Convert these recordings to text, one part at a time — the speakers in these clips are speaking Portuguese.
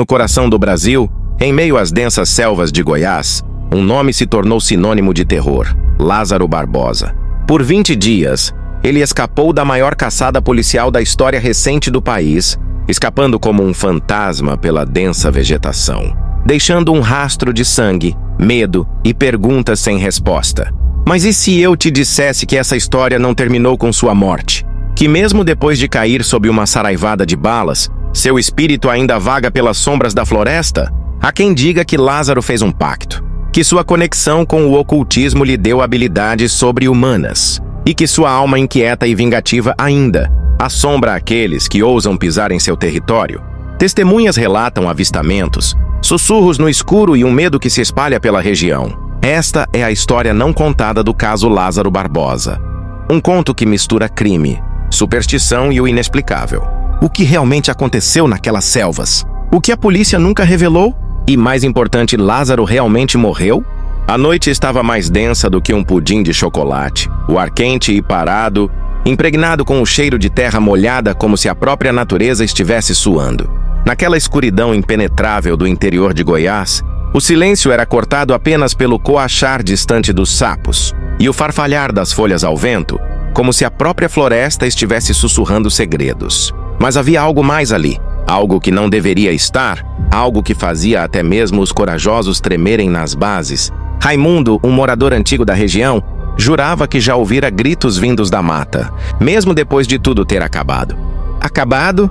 No coração do Brasil, em meio às densas selvas de Goiás, um nome se tornou sinônimo de terror: Lázaro Barbosa. Por 20 dias, ele escapou da maior caçada policial da história recente do país, escapando como um fantasma pela densa vegetação, deixando um rastro de sangue, medo e perguntas sem resposta. Mas e se eu te dissesse que essa história não terminou com sua morte? Que mesmo depois de cair sob uma saraivada de balas, seu espírito ainda vaga pelas sombras da floresta? Há quem diga que Lázaro fez um pacto, que sua conexão com o ocultismo lhe deu habilidades sobre-humanas, e que sua alma inquieta e vingativa ainda assombra aqueles que ousam pisar em seu território. Testemunhas relatam avistamentos, sussurros no escuro e um medo que se espalha pela região. Esta é a história não contada do caso Lázaro Barbosa. Um conto que mistura crime, superstição e o inexplicável. O que realmente aconteceu naquelas selvas? O que a polícia nunca revelou? E mais importante, Lázaro realmente morreu? A noite estava mais densa do que um pudim de chocolate. O ar quente e parado, impregnado com o cheiro de terra molhada como se a própria natureza estivesse suando. Naquela escuridão impenetrável do interior de Goiás, o silêncio era cortado apenas pelo coachar distante dos sapos e o farfalhar das folhas ao vento, como se a própria floresta estivesse sussurrando segredos. Mas havia algo mais ali, algo que não deveria estar, algo que fazia até mesmo os corajosos tremerem nas bases. Raimundo, um morador antigo da região, jurava que já ouvira gritos vindos da mata, mesmo depois de tudo ter acabado. Acabado?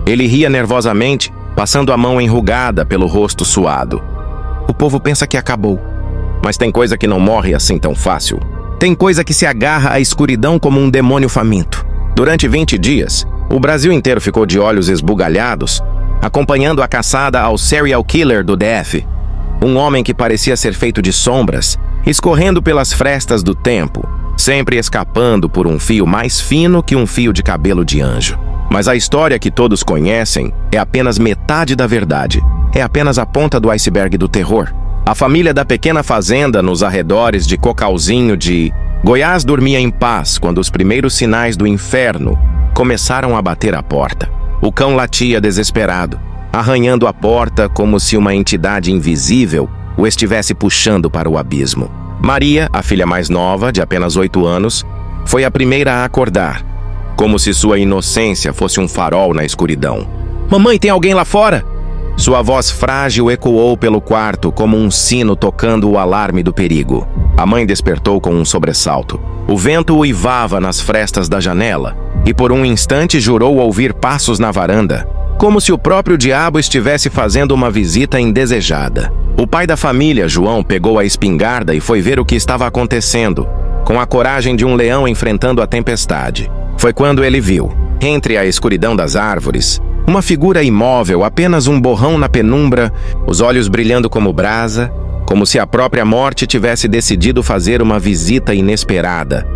Ele ria nervosamente, passando a mão enrugada pelo rosto suado. O povo pensa que acabou, mas tem coisa que não morre assim tão fácil. Tem coisa que se agarra à escuridão como um demônio faminto. Durante 20 dias, o Brasil inteiro ficou de olhos esbugalhados, acompanhando a caçada ao serial killer do DF. Um homem que parecia ser feito de sombras, escorrendo pelas frestas do tempo, sempre escapando por um fio mais fino que um fio de cabelo de anjo. Mas a história que todos conhecem é apenas metade da verdade. É apenas a ponta do iceberg do terror. A família da pequena fazenda nos arredores de Cocalzinho de Goiás dormia em paz quando os primeiros sinais do inferno começaram a bater à porta. O cão latia desesperado, arranhando a porta como se uma entidade invisível o estivesse puxando para o abismo. Maria, a filha mais nova, de apenas 8 anos, foi a primeira a acordar, como se sua inocência fosse um farol na escuridão. "Mamãe, tem alguém lá fora?" Sua voz frágil ecoou pelo quarto como um sino tocando o alarme do perigo. A mãe despertou com um sobressalto. O vento uivava nas frestas da janela e por um instante jurou ouvir passos na varanda, como se o próprio diabo estivesse fazendo uma visita indesejada. O pai da família, João, pegou a espingarda e foi ver o que estava acontecendo, com a coragem de um leão enfrentando a tempestade. Foi quando ele viu, entre a escuridão das árvores, uma figura imóvel, apenas um borrão na penumbra, os olhos brilhando como brasa, como se a própria morte tivesse decidido fazer uma visita inesperada.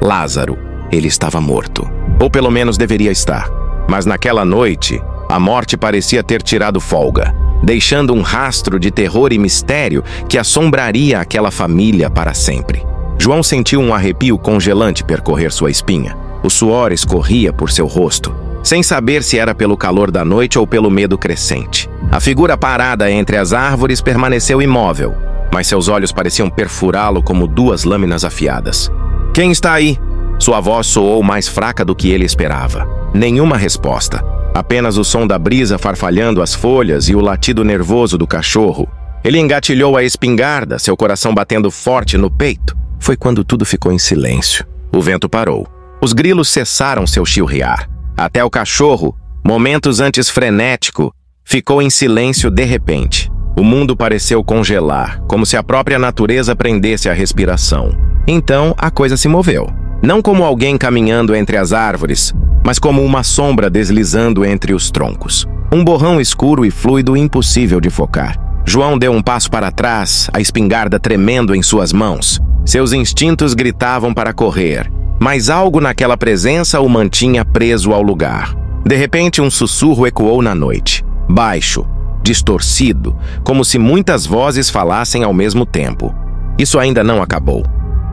Lázaro, ele estava morto. Ou pelo menos deveria estar. Mas naquela noite, a morte parecia ter tirado folga, deixando um rastro de terror e mistério que assombraria aquela família para sempre. João sentiu um arrepio congelante percorrer sua espinha. O suor escorria por seu rosto, sem saber se era pelo calor da noite ou pelo medo crescente. A figura parada entre as árvores permaneceu imóvel, mas seus olhos pareciam perfurá-lo como 2 lâminas afiadas. "Quem está aí?" Sua voz soou mais fraca do que ele esperava. Nenhuma resposta. Apenas o som da brisa farfalhando as folhas e o latido nervoso do cachorro. Ele engatilhou a espingarda, seu coração batendo forte no peito. Foi quando tudo ficou em silêncio. O vento parou. Os grilos cessaram seu chilrear. Até o cachorro, momentos antes frenético, ficou em silêncio de repente. O mundo pareceu congelar, como se a própria natureza prendesse a respiração. Então, a coisa se moveu. Não como alguém caminhando entre as árvores, mas como uma sombra deslizando entre os troncos. Um borrão escuro e fluido impossível de focar. João deu um passo para trás, a espingarda tremendo em suas mãos. Seus instintos gritavam para correr, mas algo naquela presença o mantinha preso ao lugar. De repente, um sussurro ecoou na noite, baixo, distorcido, como se muitas vozes falassem ao mesmo tempo. Isso ainda não acabou.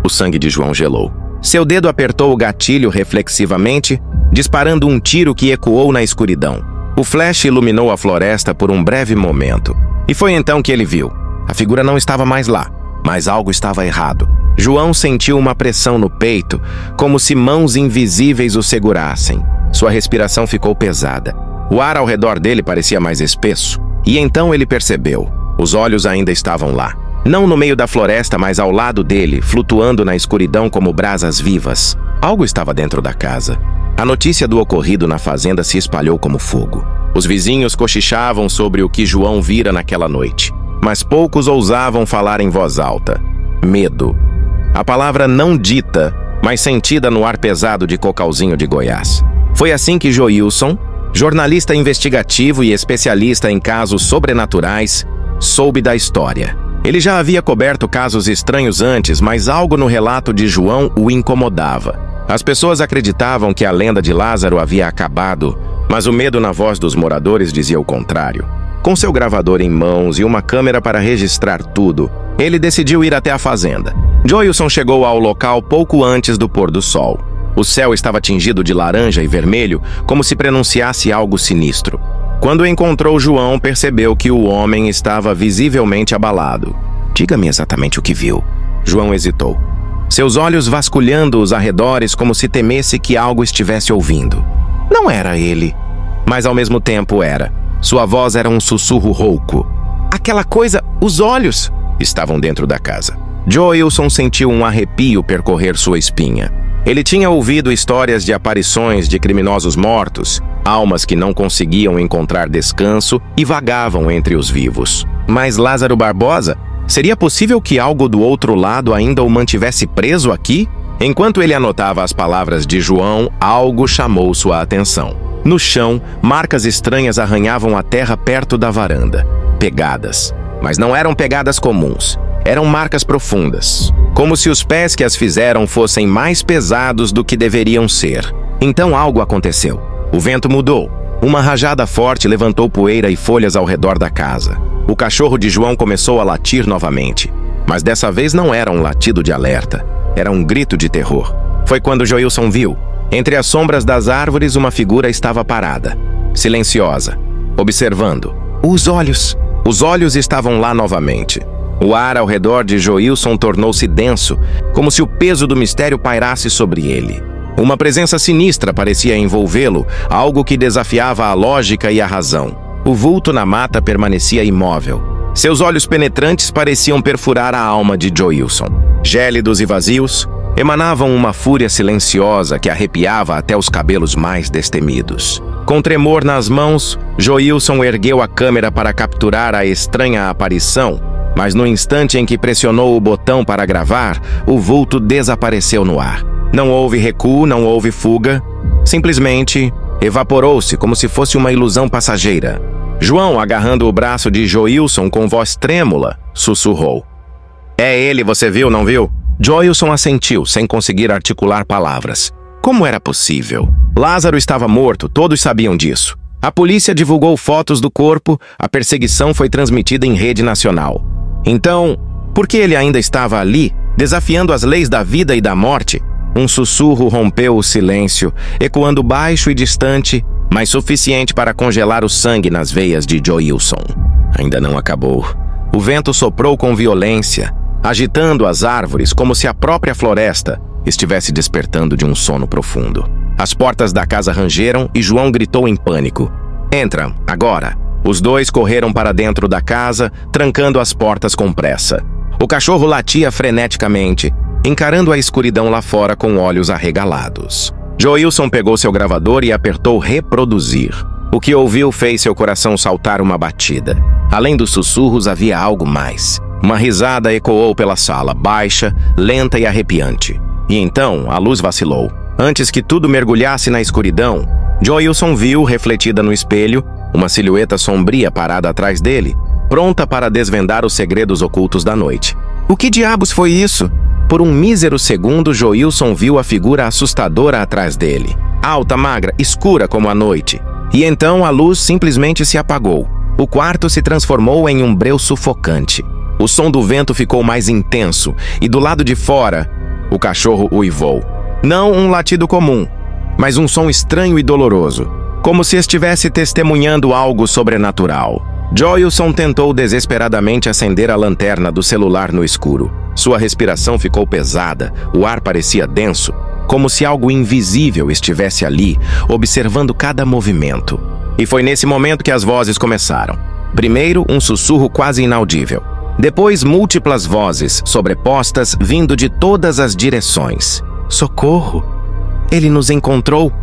O sangue de João gelou. Seu dedo apertou o gatilho reflexivamente, disparando um tiro que ecoou na escuridão. O flash iluminou a floresta por um breve momento. E foi então que ele viu. A figura não estava mais lá, mas algo estava errado. João sentiu uma pressão no peito, como se mãos invisíveis o segurassem. Sua respiração ficou pesada. O ar ao redor dele parecia mais espesso. E então ele percebeu. Os olhos ainda estavam lá. Não no meio da floresta, mas ao lado dele, flutuando na escuridão como brasas vivas. Algo estava dentro da casa. A notícia do ocorrido na fazenda se espalhou como fogo. Os vizinhos cochichavam sobre o que João vira naquela noite. Mas poucos ousavam falar em voz alta. Medo. A palavra não dita, mas sentida no ar pesado de Cocalzinho de Goiás. Foi assim que Joilson, jornalista investigativo e especialista em casos sobrenaturais, soube da história. Ele já havia coberto casos estranhos antes, mas algo no relato de João o incomodava. As pessoas acreditavam que a lenda de Lázaro havia acabado, mas o medo na voz dos moradores dizia o contrário. Com seu gravador em mãos e uma câmera para registrar tudo, ele decidiu ir até a fazenda. Joilson chegou ao local pouco antes do pôr do sol. O céu estava tingido de laranja e vermelho, como se prenunciasse algo sinistro. Quando encontrou João, percebeu que o homem estava visivelmente abalado. Diga-me exatamente o que viu. João hesitou. Seus olhos vasculhando os arredores como se temesse que algo estivesse ouvindo. Não era ele, mas ao mesmo tempo era. Sua voz era um sussurro rouco. Aquela coisa, os olhos, estavam dentro da casa. Joilson sentiu um arrepio percorrer sua espinha. Ele tinha ouvido histórias de aparições de criminosos mortos, almas que não conseguiam encontrar descanso e vagavam entre os vivos. Mas Lázaro Barbosa? Seria possível que algo do outro lado ainda o mantivesse preso aqui? Enquanto ele anotava as palavras de João, algo chamou sua atenção. No chão, marcas estranhas arranhavam a terra perto da varanda. Pegadas. Mas não eram pegadas comuns. Eram marcas profundas. Como se os pés que as fizeram fossem mais pesados do que deveriam ser. Então algo aconteceu. O vento mudou. Uma rajada forte levantou poeira e folhas ao redor da casa. O cachorro de João começou a latir novamente. Mas dessa vez não era um latido de alerta. Era um grito de terror. Foi quando Joilson viu. Entre as sombras das árvores, uma figura estava parada, silenciosa, observando. Os olhos! Os olhos estavam lá novamente. O ar ao redor de Joilson tornou-se denso, como se o peso do mistério pairasse sobre ele. Uma presença sinistra parecia envolvê-lo, algo que desafiava a lógica e a razão. O vulto na mata permanecia imóvel. Seus olhos penetrantes pareciam perfurar a alma de Joilson. Gélidos e vazios, emanavam uma fúria silenciosa que arrepiava até os cabelos mais destemidos. Com tremor nas mãos, Joilson ergueu a câmera para capturar a estranha aparição, mas no instante em que pressionou o botão para gravar, o vulto desapareceu no ar. Não houve recuo, não houve fuga. Simplesmente evaporou-se como se fosse uma ilusão passageira. João, agarrando o braço de Joilson com voz trêmula, sussurrou. É ele, você viu, não viu? Joilson assentiu, sem conseguir articular palavras. Como era possível? Lázaro estava morto, todos sabiam disso. A polícia divulgou fotos do corpo, a perseguição foi transmitida em rede nacional. Então, por que ele ainda estava ali, desafiando as leis da vida e da morte? Um sussurro rompeu o silêncio, ecoando baixo e distante, mas suficiente para congelar o sangue nas veias de Joilson. Ainda não acabou. O vento soprou com violência, agitando as árvores como se a própria floresta estivesse despertando de um sono profundo. As portas da casa rangeram e João gritou em pânico. Entra, agora! Os dois correram para dentro da casa, trancando as portas com pressa. O cachorro latia freneticamente, encarando a escuridão lá fora com olhos arregalados. Joilson pegou seu gravador e apertou reproduzir. O que ouviu fez seu coração saltar uma batida. Além dos sussurros, havia algo mais. Uma risada ecoou pela sala, baixa, lenta e arrepiante. E então, a luz vacilou. Antes que tudo mergulhasse na escuridão, Joilson viu, refletida no espelho, uma silhueta sombria parada atrás dele, pronta para desvendar os segredos ocultos da noite. O que diabos foi isso? Por um mísero segundo, Joilson viu a figura assustadora atrás dele. Alta, magra, escura como a noite. E então a luz simplesmente se apagou. O quarto se transformou em um breu sufocante. O som do vento ficou mais intenso, e do lado de fora, o cachorro uivou. Não um latido comum, mas um som estranho e doloroso, como se estivesse testemunhando algo sobrenatural. Joilson tentou desesperadamente acender a lanterna do celular no escuro. Sua respiração ficou pesada, o ar parecia denso, como se algo invisível estivesse ali, observando cada movimento. E foi nesse momento que as vozes começaram. Primeiro, um sussurro quase inaudível. Depois, múltiplas vozes, sobrepostas, vindo de todas as direções. Socorro! Ele nos encontrou!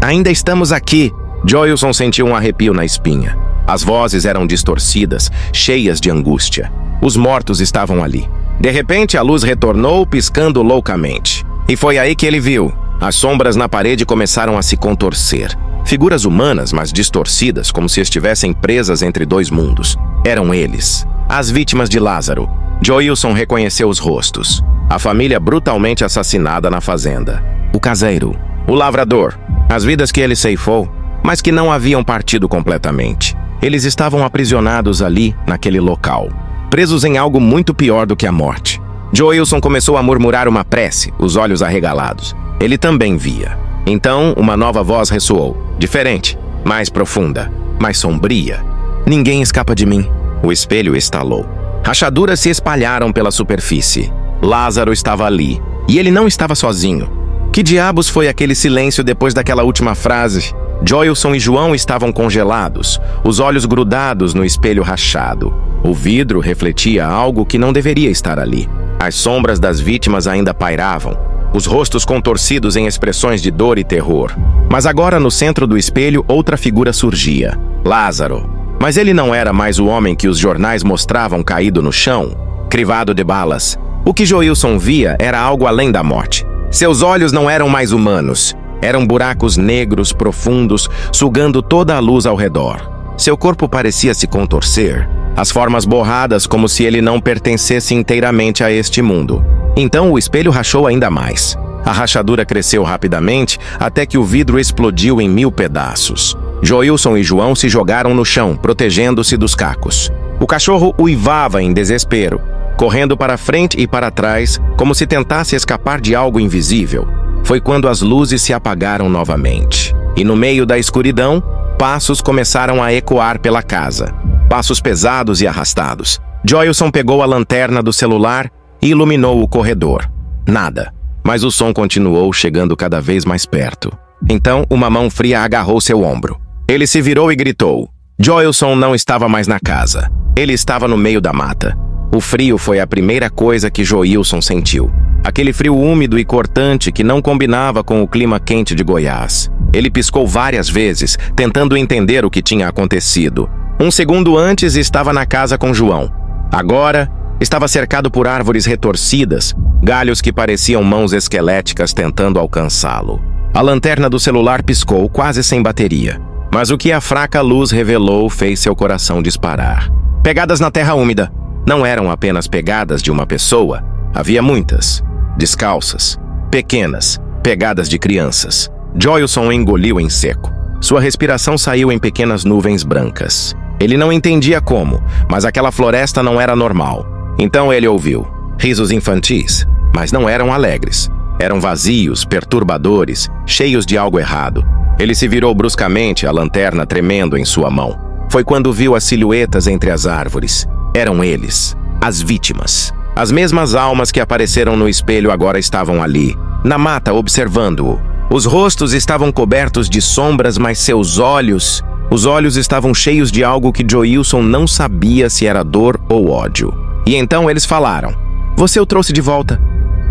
Ainda estamos aqui! Joilson sentiu um arrepio na espinha. As vozes eram distorcidas, cheias de angústia. Os mortos estavam ali. De repente, a luz retornou, piscando loucamente. E foi aí que ele viu. As sombras na parede começaram a se contorcer. Figuras humanas, mas distorcidas, como se estivessem presas entre dois mundos. Eram eles, as vítimas de Lázaro. Joilson reconheceu os rostos. A família brutalmente assassinada na fazenda. O caseiro, o lavrador, as vidas que ele ceifou, mas que não haviam partido completamente. Eles estavam aprisionados ali, naquele local, presos em algo muito pior do que a morte. Joilson começou a murmurar uma prece, os olhos arregalados. Ele também via. Então, uma nova voz ressoou, diferente, mais profunda, mais sombria. Ninguém escapa de mim. O espelho estalou. Rachaduras se espalharam pela superfície. Lázaro estava ali, e ele não estava sozinho. Que diabos foi aquele silêncio depois daquela última frase? Joilson e João estavam congelados, os olhos grudados no espelho rachado. O vidro refletia algo que não deveria estar ali. As sombras das vítimas ainda pairavam, os rostos contorcidos em expressões de dor e terror. Mas agora, no centro do espelho, outra figura surgia. Lázaro. Mas ele não era mais o homem que os jornais mostravam caído no chão, crivado de balas. O que Joilson via era algo além da morte. Seus olhos não eram mais humanos. Eram buracos negros, profundos, sugando toda a luz ao redor. Seu corpo parecia se contorcer, as formas borradas como se ele não pertencesse inteiramente a este mundo. Então o espelho rachou ainda mais. A rachadura cresceu rapidamente até que o vidro explodiu em 1000 pedaços. Joilson e João se jogaram no chão, protegendo-se dos cacos. O cachorro uivava em desespero, correndo para frente e para trás, como se tentasse escapar de algo invisível. Foi quando as luzes se apagaram novamente. E no meio da escuridão, passos começaram a ecoar pela casa. Passos pesados e arrastados. Joilson pegou a lanterna do celular e iluminou o corredor. Nada. Mas o som continuou chegando cada vez mais perto. Então, uma mão fria agarrou seu ombro. Ele se virou e gritou. Joilson não estava mais na casa. Ele estava no meio da mata. O frio foi a primeira coisa que Joilson sentiu. Aquele frio úmido e cortante que não combinava com o clima quente de Goiás. Ele piscou várias vezes, tentando entender o que tinha acontecido. Um segundo antes estava na casa com João. Agora, estava cercado por árvores retorcidas, galhos que pareciam mãos esqueléticas tentando alcançá-lo. A lanterna do celular piscou, quase sem bateria. Mas o que a fraca luz revelou fez seu coração disparar. Pegadas na terra úmida. Não eram apenas pegadas de uma pessoa. Havia muitas. Descalças. Pequenas. Pegadas de crianças. Joilson engoliu em seco. Sua respiração saiu em pequenas nuvens brancas. Ele não entendia como, mas aquela floresta não era normal. Então ele ouviu. Risos infantis, mas não eram alegres. Eram vazios, perturbadores, cheios de algo errado. Ele se virou bruscamente, a lanterna tremendo em sua mão. Foi quando viu as silhuetas entre as árvores. Eram eles, as vítimas. As mesmas almas que apareceram no espelho agora estavam ali, na mata, observando-o. Os rostos estavam cobertos de sombras, mas seus olhos... Os olhos estavam cheios de algo que Joilson não sabia se era dor ou ódio. E então eles falaram. Você o trouxe de volta.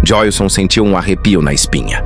Joilson sentiu um arrepio na espinha.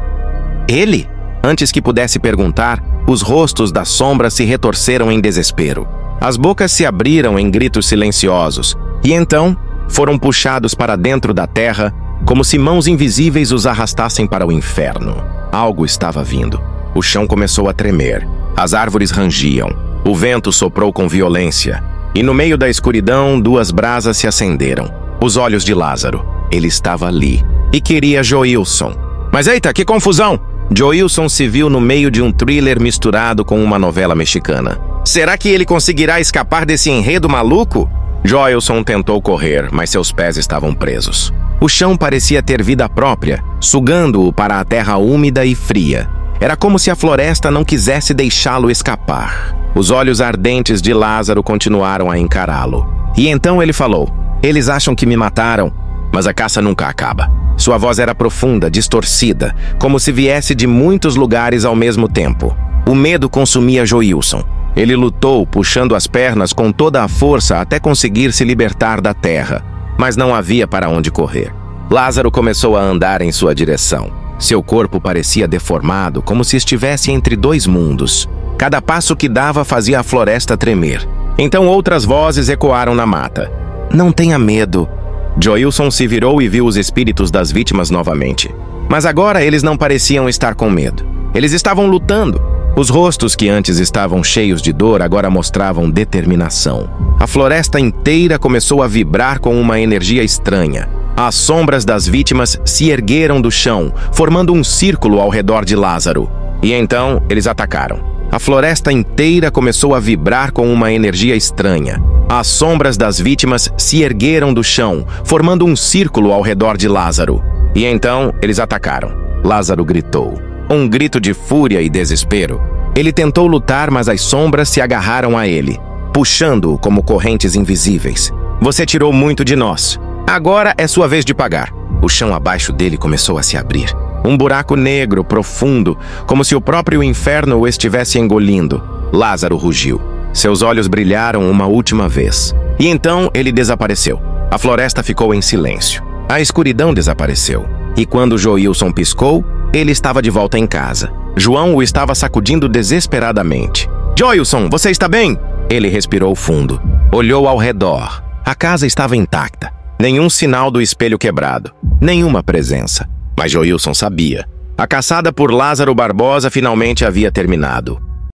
Ele? Antes que pudesse perguntar, os rostos das sombras se retorceram em desespero. As bocas se abriram em gritos silenciosos. E então, foram puxados para dentro da terra, como se mãos invisíveis os arrastassem para o inferno. Algo estava vindo. O chão começou a tremer. As árvores rangiam. O vento soprou com violência. E no meio da escuridão, 2 brasas se acenderam. Os olhos de Lázaro. Ele estava ali. E queria Joilson. Mas eita, que confusão! Joilson se viu no meio de um thriller misturado com uma novela mexicana. Será que ele conseguirá escapar desse enredo maluco? Joilson tentou correr, mas seus pés estavam presos. O chão parecia ter vida própria, sugando-o para a terra úmida e fria. Era como se a floresta não quisesse deixá-lo escapar. Os olhos ardentes de Lázaro continuaram a encará-lo. E então ele falou: "Eles acham que me mataram, mas a caça nunca acaba." Sua voz era profunda, distorcida, como se viesse de muitos lugares ao mesmo tempo. O medo consumia Joilson. Ele lutou, puxando as pernas com toda a força até conseguir se libertar da terra, mas não havia para onde correr. Lázaro começou a andar em sua direção. Seu corpo parecia deformado, como se estivesse entre dois mundos. Cada passo que dava fazia a floresta tremer. Então outras vozes ecoaram na mata. "Não tenha medo." Joilson se virou e viu os espíritos das vítimas novamente. Mas agora eles não pareciam estar com medo. Eles estavam lutando. Os rostos que antes estavam cheios de dor agora mostravam determinação. A floresta inteira começou a vibrar com uma energia estranha. As sombras das vítimas se ergueram do chão, formando um círculo ao redor de Lázaro. E então eles atacaram. A floresta inteira começou a vibrar com uma energia estranha. As sombras das vítimas se ergueram do chão, formando um círculo ao redor de Lázaro. E então eles atacaram. Lázaro gritou. Um grito de fúria e desespero. Ele tentou lutar, mas as sombras se agarraram a ele, puxando-o como correntes invisíveis. "Você tirou muito de nós. Agora é sua vez de pagar." O chão abaixo dele começou a se abrir. Um buraco negro, profundo, como se o próprio inferno o estivesse engolindo. Lázaro rugiu. Seus olhos brilharam uma última vez. E então ele desapareceu. A floresta ficou em silêncio. A escuridão desapareceu. E quando Joilson piscou, ele estava de volta em casa. João o estava sacudindo desesperadamente. "Joilson, você está bem?" Ele respirou fundo. Olhou ao redor. A casa estava intacta. Nenhum sinal do espelho quebrado. Nenhuma presença. Mas Joilson sabia. A caçada por Lázaro Barbosa finalmente havia terminado.